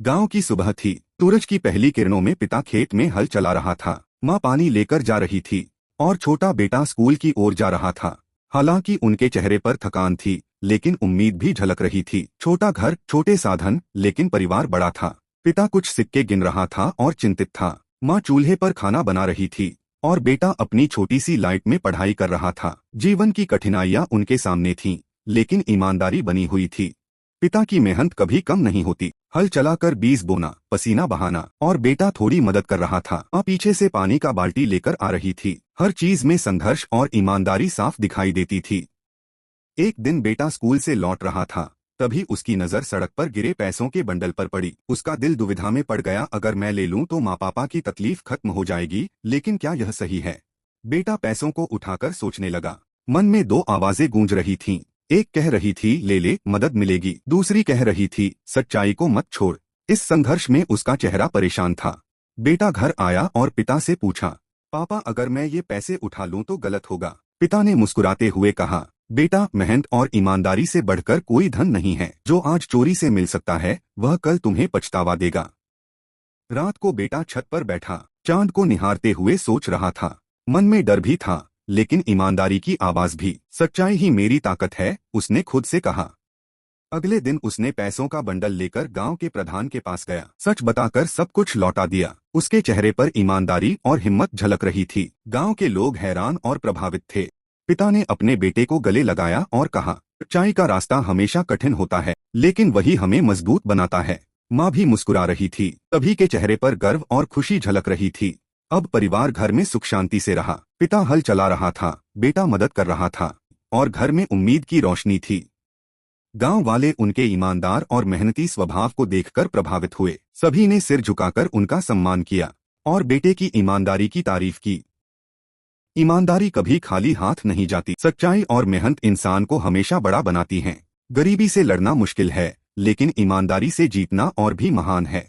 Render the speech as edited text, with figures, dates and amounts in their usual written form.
गांव की सुबह थी। सूरज की पहली किरणों में पिता खेत में हल चला रहा था। माँ पानी लेकर जा रही थी और छोटा बेटा स्कूल की ओर जा रहा था। हालांकि उनके चेहरे पर थकान थी, लेकिन उम्मीद भी झलक रही थी। छोटा घर, छोटे साधन, लेकिन परिवार बड़ा था। पिता कुछ सिक्के गिन रहा था और चिंतित था। माँ चूल्हे पर खाना बना रही थी और बेटा अपनी छोटी सी लाइट में पढ़ाई कर रहा था। जीवन की कठिनाइयां उनके सामने थीं, लेकिन ईमानदारी बनी हुई थी। पिता की मेहनत कभी कम नहीं होती। हल चलाकर बीज बोना, पसीना बहाना, और बेटा थोड़ी मदद कर रहा था। माँ पीछे से पानी का बाल्टी लेकर आ रही थी। हर चीज में संघर्ष और ईमानदारी साफ दिखाई देती थी। एक दिन बेटा स्कूल से लौट रहा था, तभी उसकी नजर सड़क पर गिरे पैसों के बंडल पर पड़ी। उसका दिल दुविधा में पड़ गया, अगर मैं ले लूं तो माँ पापा की तकलीफ खत्म हो जाएगी, लेकिन क्या यह सही है? बेटा पैसों को उठाकर सोचने लगा। मन में दो आवाजें गूंज रही थीं। एक कह रही थी ले ले, मदद मिलेगी। दूसरी कह रही थी सच्चाई को मत छोड़। इस संघर्ष में उसका चेहरा परेशान था। बेटा घर आया और पिता से पूछा, पापा अगर मैं ये पैसे उठा लूं तो गलत होगा? पिता ने मुस्कुराते हुए कहा, बेटा मेहनत और ईमानदारी से बढ़कर कोई धन नहीं है। जो आज चोरी से मिल सकता है वह कल तुम्हें पछतावा देगा। रात को बेटा छत पर बैठा, चांद को निहारते हुए सोच रहा था। मन में डर भी था, लेकिन ईमानदारी की आवाज भी। सच्चाई ही मेरी ताकत है, उसने खुद से कहा। अगले दिन उसने पैसों का बंडल लेकर गांव के प्रधान के पास गया। सच बताकर सब कुछ लौटा दिया। उसके चेहरे पर ईमानदारी और हिम्मत झलक रही थी। गांव के लोग हैरान और प्रभावित थे। पिता ने अपने बेटे को गले लगाया और कहा, सच्चाई का रास्ता हमेशा कठिन होता है, लेकिन वही हमें मजबूत बनाता है। माँ भी मुस्कुरा रही थी। सभी के चेहरे पर गर्व और खुशी झलक रही थी। अब परिवार घर में सुख शांति से रहा। पिता हल चला रहा था, बेटा मदद कर रहा था, और घर में उम्मीद की रोशनी थी। गांव वाले उनके ईमानदार और मेहनती स्वभाव को देखकर प्रभावित हुए। सभी ने सिर झुकाकर उनका सम्मान किया और बेटे की ईमानदारी की तारीफ की। ईमानदारी कभी खाली हाथ नहीं जाती। सच्चाई और मेहनत इंसान को हमेशा बड़ा बनाती हैं। गरीबी से लड़ना मुश्किल है, लेकिन ईमानदारी से जीतना और भी महान है।